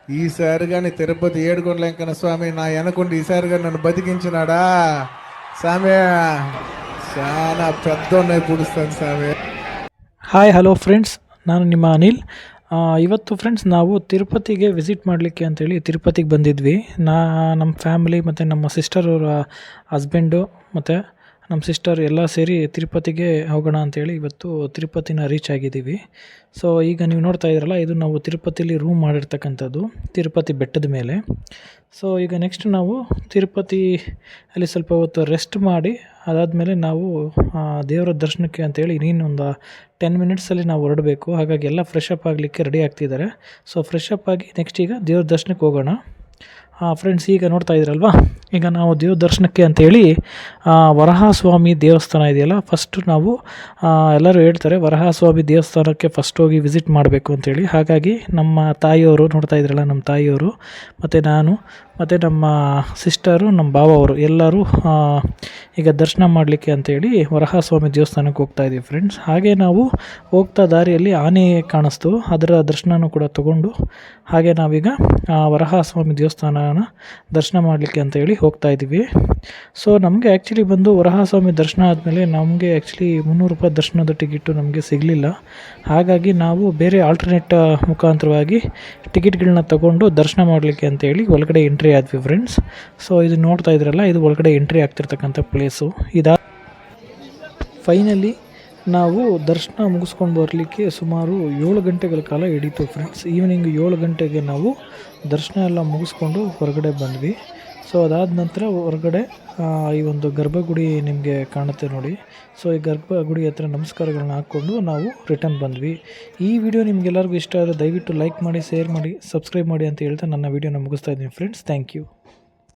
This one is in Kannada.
ఈసారి కానీ తిరుపతి ఏడుకొండల వెంకన్న స్వామి నా వెనకుండి ఈసారి కానీ నన్ను బతికించినాడా స్వామి. చాలా పెద్ద ఉన్నాయి పుడుస్తాను స్వామి. ಹಾಯ್ ಹಲೋ ಫ್ರೆಂಡ್ಸ್, ನಾನು ನಿಮ್ಮ ಅನಿಲ್. ಇವತ್ತು ಫ್ರೆಂಡ್ಸ್ ನಾವು ತಿರುಪತಿಗೆ ವಿಸಿಟ್ ಮಾಡಲಿಕ್ಕೆ ಅಂತೇಳಿ ತಿರುಪತಿಗೆ ಬಂದಿದ್ವಿ. ನಮ್ಮ ಫ್ಯಾಮಿಲಿ ಮತ್ತು ನಮ್ಮ ಸಿಸ್ಟರ್ ಅವರ ಹಸ್ಬೆಂಡು ಮತ್ತು ನಮ್ಮ ಸಿಸ್ಟರ್ ಎಲ್ಲ ಸೇರಿ ತಿರುಪತಿಗೆ ಹೋಗೋಣ ಅಂತೇಳಿ ಇವತ್ತು ತಿರುಪತಿನ ರೀಚ್ ಆಗಿದ್ದೀವಿ. ಸೊ ಈಗ ನೀವು ನೋಡ್ತಾ ಇದ್ದೀರಲ್ಲ, ಇದು ನಾವು ತಿರುಪತಿಲಿ ರೂಮ್ ಮಾಡಿರ್ತಕ್ಕಂಥದ್ದು ತಿರುಪತಿ ಬೆಟ್ಟದ ಮೇಲೆ. ಸೊ ಈಗ ನೆಕ್ಸ್ಟ್ ನಾವು ತಿರುಪತಿ ಅಲ್ಲಿ ಸ್ವಲ್ಪ ಹೊತ್ತು ರೆಸ್ಟ್ ಮಾಡಿ ಅದಾದಮೇಲೆ ನಾವು ದೇವರ ದರ್ಶನಕ್ಕೆ ಅಂತೇಳಿ ಇನ್ನೊಂದು 10 ಮಿನಿಟ್ಸಲ್ಲಿ ನಾವು ಹೊರಡಬೇಕು. ಹಾಗಾಗಿ ಎಲ್ಲ ಫ್ರೆಶ್ ಅಪ್ ಆಗಲಿಕ್ಕೆ ರೆಡಿ ಆಗ್ತಿದ್ದಾರೆ. ಸೊ ಫ್ರೆಶ್ ಅಪ್ ಆಗಿ ನೆಕ್ಸ್ಟ್ ಈಗ ದೇವ್ರ ದರ್ಶನಕ್ಕೆ ಹೋಗೋಣ. ಫ್ರೆಂಡ್ಸ್, ಈಗ ನೋಡ್ತಾ ಇದ್ದೀರಲ್ವ, ಈಗ ನಾವು ದೇವ್ರ ದರ್ಶನಕ್ಕೆ ಅಂತೇಳಿ ವರಹಸ್ವಾಮಿ ದೇವಸ್ಥಾನ ಇದೆಯಲ್ಲ, ಫಸ್ಟು ನಾವು ಎಲ್ಲರೂ ಹೇಳ್ತಾರೆ ವರಹಸ್ವಾಮಿ ದೇವಸ್ಥಾನಕ್ಕೆ ಫಸ್ಟ್ ಹೋಗಿ ವಿಸಿಟ್ ಮಾಡಬೇಕು ಅಂತೇಳಿ. ಹಾಗಾಗಿ ನಮ್ಮ ತಾಯಿಯವರು ನೋಡ್ತಾ ಇದ್ರಲ್ಲ, ನಮ್ಮ ತಾಯಿಯವರು ಮತ್ತು ನಾನು ಮತ್ತು ನಮ್ಮ ಸಿಸ್ಟರು, ನಮ್ಮ ಭಾವವರು ಎಲ್ಲರೂ ಈಗ ದರ್ಶನ ಮಾಡಲಿಕ್ಕೆ ಅಂತೇಳಿ ವರಹಸ್ವಾಮಿ ದೇವಸ್ಥಾನಕ್ಕೆ ಹೋಗ್ತಾ ಇದ್ದೀವಿ ಫ್ರೆಂಡ್ಸ್. ಹಾಗೆ ನಾವು ಹೋಗ್ತಾ ದಾರಿಯಲ್ಲಿ ಆನೆ ಕಾಣಿಸ್ತು, ಅದರ ದರ್ಶನನೂ ಕೂಡ ತಗೊಂಡು ಹಾಗೆ ನಾವೀಗ ವರಹಸ್ವಾಮಿ ದೇವಸ್ಥಾನನ ದರ್ಶನ ಮಾಡಲಿಕ್ಕೆ ಅಂತೇಳಿ ಹೋಗ್ತಾ ಇದ್ದೀವಿ. ಸೊ ನಮಗೆ ಆ್ಯಕ್ಚುಲಿ ಬಂದು ವರಹಸ್ವಾಮಿ ದರ್ಶನ ಆದಮೇಲೆ ನಮಗೆ ಆ್ಯಕ್ಚುಲಿ 300 ರೂಪಾಯಿ ದರ್ಶನದ ಟಿಕೆಟು ನಮಗೆ ಸಿಗಲಿಲ್ಲ. ಹಾಗಾಗಿ ನಾವು ಬೇರೆ ಆಲ್ಟರ್ನೇಟ್ ಮುಖಾಂತರವಾಗಿ ಟಿಕೆಟ್ಗಳನ್ನ ತಗೊಂಡು ದರ್ಶನ ಮಾಡಲಿಕ್ಕೆ ಅಂತೇಳಿ ಒಳಗಡೆ ಎಂಟ್ರಿ ಆದ್ವಿ ಫ್ರೆಂಡ್ಸ್. ಸೊ ಇದು ನೋಡ್ತಾ ಇದ್ರಲ್ಲ, ಇದು ಒಳಗಡೆ ಎಂಟ್ರಿ ಆಗ್ತಿರ್ತಕ್ಕಂಥ ಪ್ಲೇಸು. ಫೈನಲಿ ನಾವು ದರ್ಶನ ಮುಗಿಸ್ಕೊಂಡು ಬರಲಿಕ್ಕೆ ಸುಮಾರು 7 ಗಂಟೆಗಳ ಕಾಲ ಹಿಡಿತು ಫ್ರೆಂಡ್ಸ್. ಈವ್ನಿಂಗ್ 7 ಗಂಟೆಗೆ ನಾವು ದರ್ಶನ ಎಲ್ಲ ಮುಗಿಸ್ಕೊಂಡು ಹೊರಗಡೆ ಬಂದ್ವಿ. ಸೊ ಅದಾದ ನಂತರ ಹೊರಗಡೆ ಈ ಒಂದು ಗರ್ಭಗುಡಿ ನಿಮಗೆ ಕಾಣುತ್ತೆ ನೋಡಿ. ಸೊ ಈ ಗರ್ಭಗುಡಿ ಹತ್ರ ನಮಸ್ಕಾರಗಳನ್ನ ಹಾಕ್ಕೊಂಡು ನಾವು ರಿಟರ್ನ್ ಬಂದ್ವಿ. ಈ ವಿಡಿಯೋ ನಿಮಗೆಲ್ಲರಿಗೂ ಇಷ್ಟ ಆದರೆ ದಯವಿಟ್ಟು ಲೈಕ್ ಮಾಡಿ, ಶೇರ್ ಮಾಡಿ, ಸಬ್ಸ್ಕ್ರೈಬ್ ಮಾಡಿ ಅಂತ ಹೇಳ್ತಾ ನನ್ನ ವಿಡಿಯೋನ ಮುಗಿಸ್ತಾ ಇದ್ದೀನಿ ಫ್ರೆಂಡ್ಸ್. Thank you.